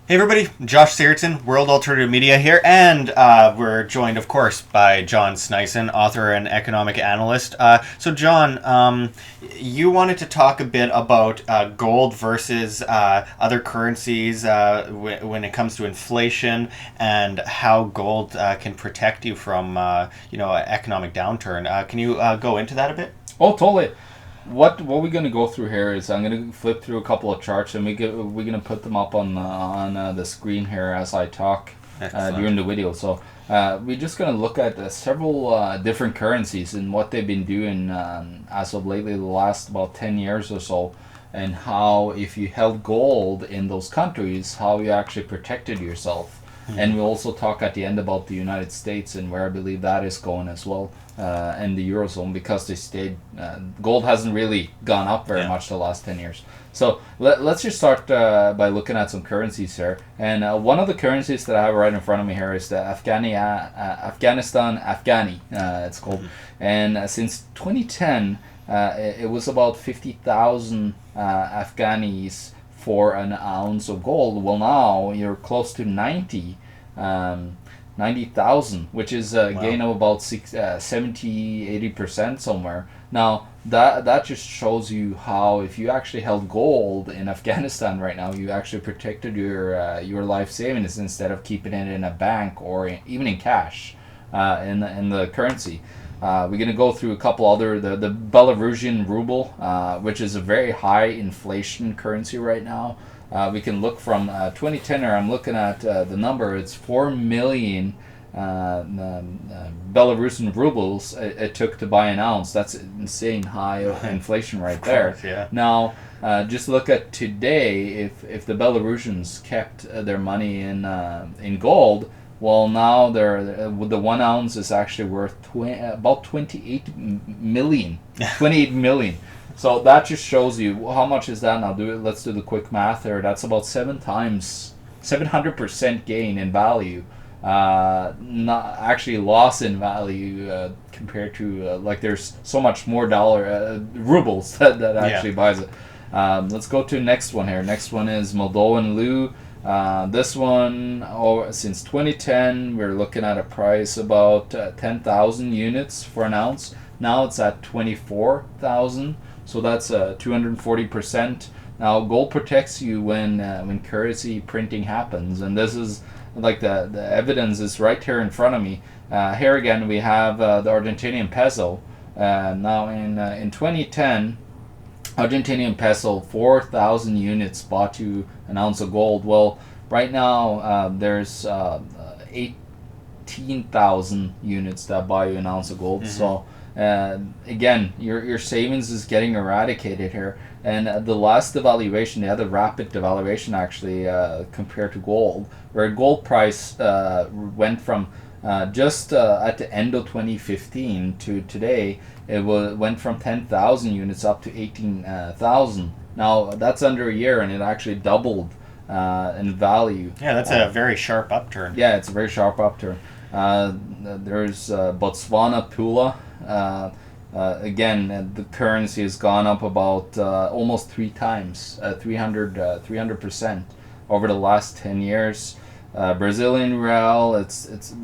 Hey everybody, Josh Sigurdson, World Alternative Media here, and we're joined, of course, by John Sneisen, author and economic analyst. So, John, you wanted to talk a bit about gold versus other currencies when it comes to inflation and how gold can protect you from, an economic downturn. Can you go into that a bit? Oh, totally. What we're gonna go through here is I'm gonna flip through a couple of charts and we're gonna put them up on the screen here as I talk during the video. So we're just gonna look at several different currencies and what they've been doing as of lately, the last about 10 years or so, and how if you held gold in those countries, how you actually protected yourself. And we'll also talk at the end about the United States and where I believe that is going as well, and the Eurozone, because they stayed. Gold hasn't really gone up very much the last 10 years. So let's just start by looking at some currencies here. And one of the currencies that I have right in front of me here is the Afghanistan Afghani, it's called. And since 2010, it was about 50,000 Afghanis for an ounce of gold. Well, now you're close to 90,000, which is a gain of about 70-80% somewhere. Now that just shows you how if you actually held gold in Afghanistan right now, you actually protected your life savings instead of keeping it in a bank or even in cash in the currency. We're going to go through a couple other, the Belarusian ruble, which is a very high inflation currency right now. We can look from 2010, or I'm looking at the number, it's 4 million Belarusian rubles it took to buy an ounce. That's insane high inflation right there. Yeah. Now, just look at today, if the Belarusians kept their money in gold, well, now the 1 ounce is actually worth about 28 million. 28 million. So that just shows you how much is that now. Let's do the quick math there. That's about 700% gain in value. Not actually loss in value compared to there's so much more rubles that actually buys it. Let's go to the next one here. Next one is Moldovan leu. This one, since 2010, we're looking at a price about 10,000 units for an ounce. Now it's at 24,000, so that's 240%. Now gold protects you when currency printing happens, and this is like the evidence is right here in front of me. Here again we have the Argentinian peso. Now in 2010. Argentinian peso, 4,000 units bought you an ounce of gold. Well, right now there's 18,000 units that buy you an ounce of gold. So again, your savings is getting eradicated here. And the last devaluation, they had a rapid devaluation actually compared to gold, where gold price went from just at the end of 2015 to today, it went from 10,000 units up to 18,000. Now that's under a year, and it actually doubled in value. Yeah, that's a very sharp upturn. Yeah, it's a very sharp upturn. There's Botswana Pula. Again, the currency has gone up about almost 3 times, 300% over the last 10 years. Brazilian real,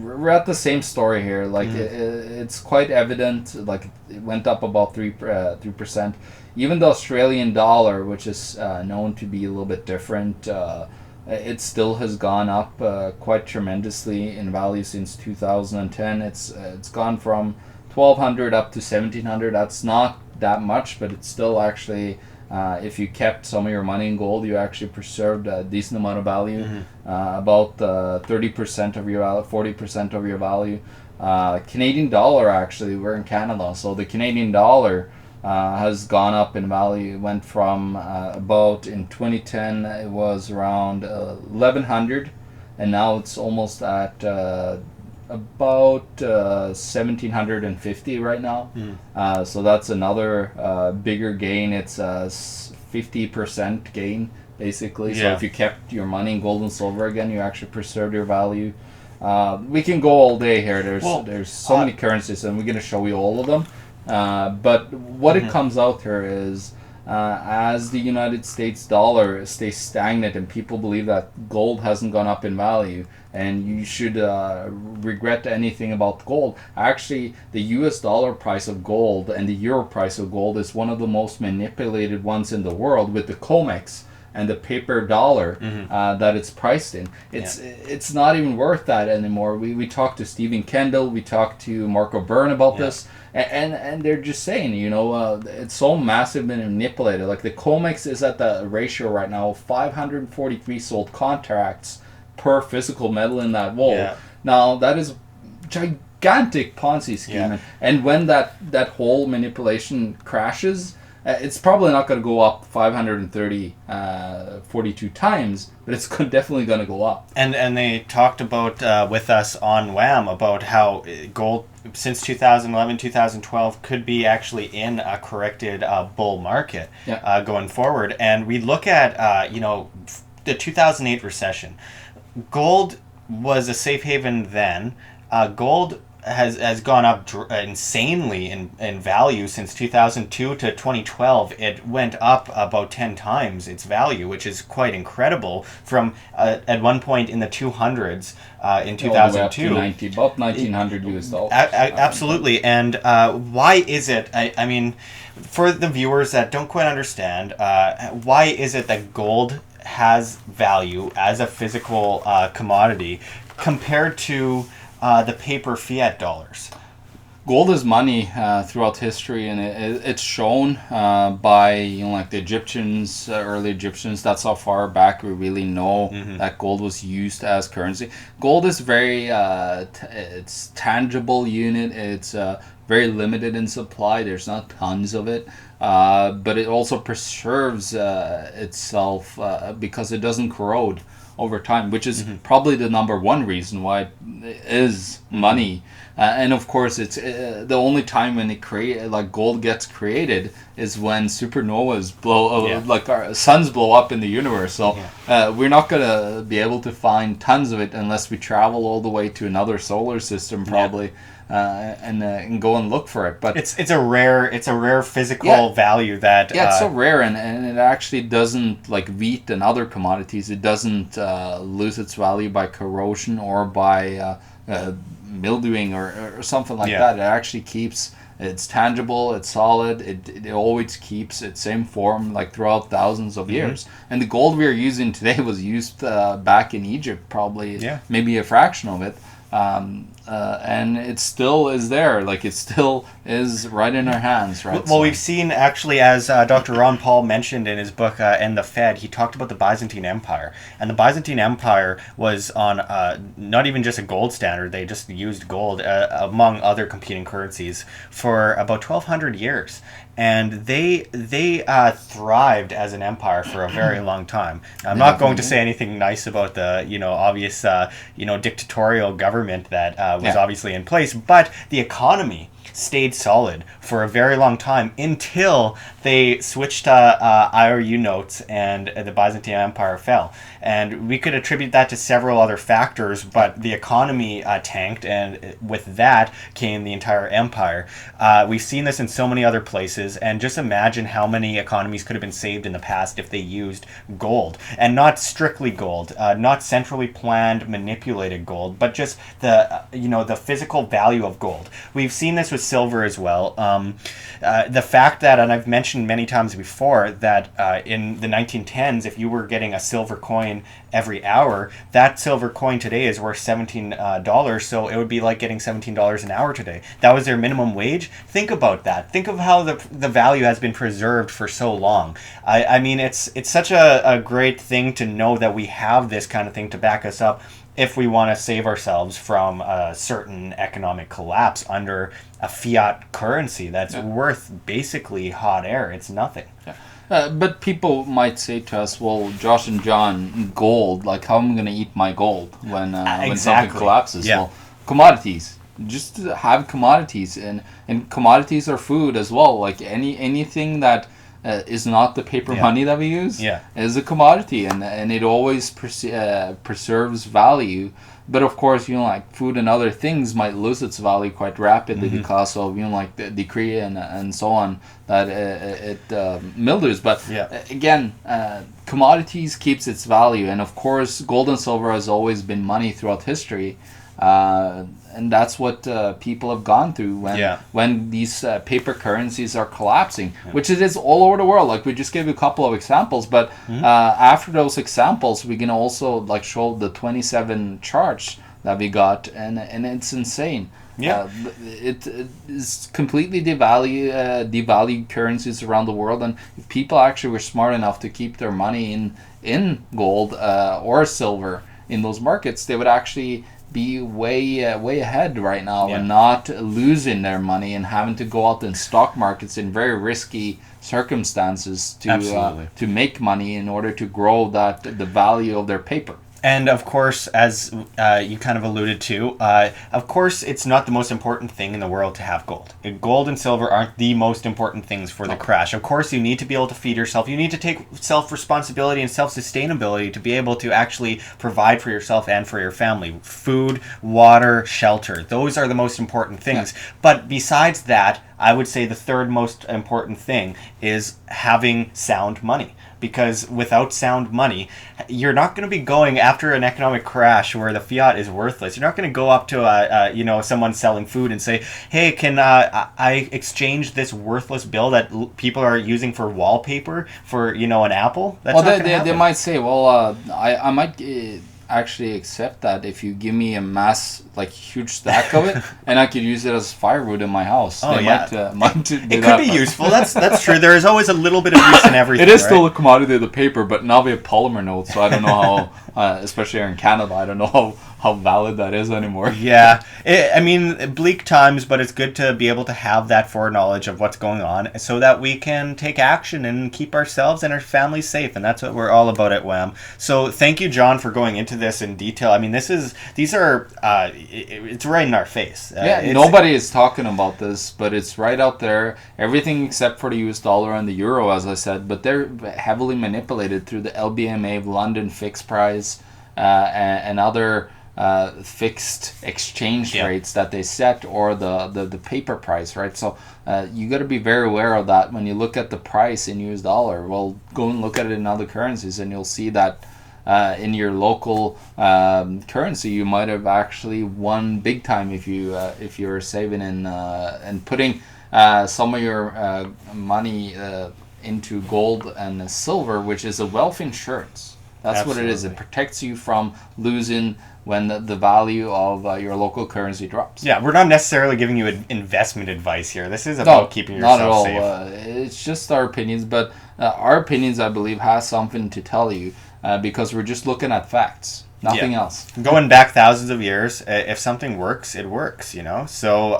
we're at the same story here. It's quite evident. Like it went up about 3%. Even the Australian dollar, which is known to be a little bit different, it still has gone up quite tremendously in value since 2010. It's gone from 1,200 up to 1,700. That's not that much, but it's still actually. If you kept some of your money in gold, you actually preserved a decent amount of value, about 30% of your value, 40% of your value. Canadian dollar, actually, we're in Canada, so the Canadian dollar has gone up in value. It went from about, in 2010, it was around 1,100, and now it's almost at about 1,750 right now. So that's another bigger gain. It's a 50% gain basically. So if you kept your money in gold and silver again, you actually preserved your value. We can go all day here. There's so many currencies, and we're going to show you all of them. But what it comes out here is as the United States dollar stays stagnant and people believe that gold hasn't gone up in value and you should regret anything about gold. Actually, the US dollar price of gold and the euro price of gold is one of the most manipulated ones in the world, with the COMEX and the paper dollar that it's priced in. It's not even worth that anymore. We talked to Stephen Kendall, we talked to Marco Byrne about this, and they're just saying, it's so massively manipulated. Like the COMEX is at the ratio right now of 543 sold contracts per physical metal in that wall. Yeah. Now that is gigantic Ponzi scheme, and when that whole manipulation crashes, it's probably not going to go up 42 times, but it's definitely going to go up. And they talked about with us on WAM about how gold since 2011, 2012 could be actually in a corrected bull market going forward. And we look at the 2008 recession. Gold was a safe haven then. Gold has gone up insanely in value since 2002 to 2012. It went up about 10 times its value, which is quite incredible, from at one point in the 200s in 2002. About 1900 US dollars. Absolutely. And why is it, I mean, for the viewers that don't quite understand, why is it that gold has value as a physical commodity compared to the paper fiat dollars? Gold is money throughout history, and it's shown by like the Egyptians, early Egyptians. That's how far back we really know that gold was used as currency. Gold is very it's tangible unit. It's very limited in supply. There's not tons of it, but it also preserves itself because it doesn't corrode over time, which is probably the number one reason why it is money. And of course, it's the only time when gold gets created is when supernovas blow, like our suns blow up in the universe. So we're not gonna be able to find tons of it unless we travel all the way to another solar system, probably. And go and look for it. But it's a rare physical value that it's so rare, and it actually doesn't, like wheat and other commodities, it doesn't lose its value by corrosion or by mildewing or something like that. It actually keeps, it's tangible, it's solid, it always keeps its same form like throughout thousands of years. And the gold we are using today was used back in Egypt, probably maybe a fraction of it. And it still is there, like it still is right in our hands, right? Well, we've seen actually, as Dr. Ron Paul mentioned in his book "And the Fed," he talked about the Byzantine Empire, and the Byzantine Empire was on not even just a gold standard; they just used gold among other competing currencies for about 1,200 years. And they thrived as an empire for a very long time. I'm not going to say anything nice about the obvious dictatorial government that was obviously in place, but the economy stayed solid for a very long time until they switched to IOU notes and the Byzantine Empire fell. And we could attribute that to several other factors, but the economy tanked, and with that came the entire empire. We've seen this in so many other places, and just imagine how many economies could have been saved in the past if they used gold, and not strictly gold, not centrally planned, manipulated gold, but just the physical value of gold. We've seen this with silver as well. The fact that, and I've mentioned many times before, that in the 1910s, if you were getting a silver coin every hour, that silver coin today is worth $17, so it would be like getting $17 an hour today. That was their minimum wage. Think about that. Think of how the value has been preserved for so long. I mean, it's such a great thing to know that we have this kind of thing to back us up if we want to save ourselves from a certain economic collapse under a fiat currency that's worth basically hot air. It's nothing. But people might say to us, well, Josh and John, gold, like how am I going to eat my gold when something collapses? Well, commodities. Just have commodities, and commodities are food as well. Like anything that is not the paper money that we use. Yeah. Is a commodity, and it always preserves value. But of course, like food and other things might lose its value quite rapidly because of like the decree and so on that it mildews. But again, commodities keeps its value, and of course, gold and silver has always been money throughout history. And that's what people have gone through when these paper currencies are collapsing, which it is all over the world. Like we just gave you a couple of examples, but after those examples, we can also like show the 27 charts that we got, and it's insane. Yeah, it is completely devalued currencies around the world, and if people actually were smart enough to keep their money in gold or silver in those markets, they would actually be way ahead right now and not losing their money and having to go out in stock markets in very risky circumstances to make money in order to grow the value of their paper. And of course, as you kind of alluded to, of course, it's not the most important thing in the world to have gold. Gold and silver aren't the most important things for the crash. Of course, you need to be able to feed yourself. You need to take self-responsibility and self-sustainability to be able to actually provide for yourself and for your family. Food, water, shelter. Those are the most important things. Yeah. But besides that, I would say the third most important thing is having sound money. Because without sound money, you're not going to be going after an economic crash where the fiat is worthless. You're not going to go up to someone selling food and say, "Hey, can I exchange this worthless bill that people are using for wallpaper for an apple?" That's not going to happen. They might say, "Well, I might." Actually accept that if you give me a huge stack of it and I could use it as firewood in my house. Oh, might it could be useful. That's true. There is always a little bit of use in everything. It is still a commodity of the paper, but now we have polymer notes, so I don't know how especially here in Canada, I don't know how valid that is anymore. Yeah. Bleak times, but it's good to be able to have that foreknowledge of what's going on so that we can take action and keep ourselves and our families safe. And that's what we're all about at WHAM. So thank you, John, for going into this in detail. I mean, it's right in our face. Nobody is talking about this, but it's right out there. Everything except for the US dollar and the euro, as I said, but they're heavily manipulated through the LBMA of London fixed price and other fixed exchange rates that they set, or the paper price, right? So you got to be very aware of that when you look at the price in US dollar. Well, go and look at it in other currencies, and you'll see that in your local currency, you might have actually won big time if you're saving and putting some of your money into gold and silver, which is a wealth insurance. That's Absolutely. What it is. It protects you from losing when the value of your local currency drops. Yeah, we're not necessarily giving you investment advice here. This is about keeping yourself not at all. safe. It's just our opinions, but our opinions, I believe, has something to tell you because we're just looking at facts. Nothing else. Going back thousands of years, if something works, it works, So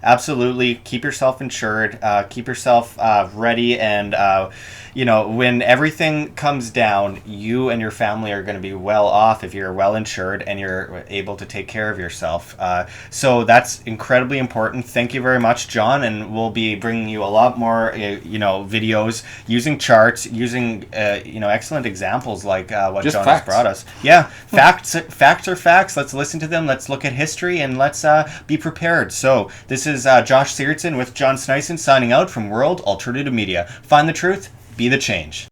absolutely keep yourself insured, keep yourself ready, and when everything comes down, you and your family are going to be well off if you're well insured and you're able to take care of yourself. So that's incredibly important. Thank you very much, John, and we'll be bringing you a lot more, videos using charts, using excellent examples like what just John facts. has brought us. Yeah. Facts are facts. Let's listen to them. Let's look at history, and let's be prepared. So this is Josh Sigurdson with John Sneisen signing out from World Alternative Media. Find the truth, be the change.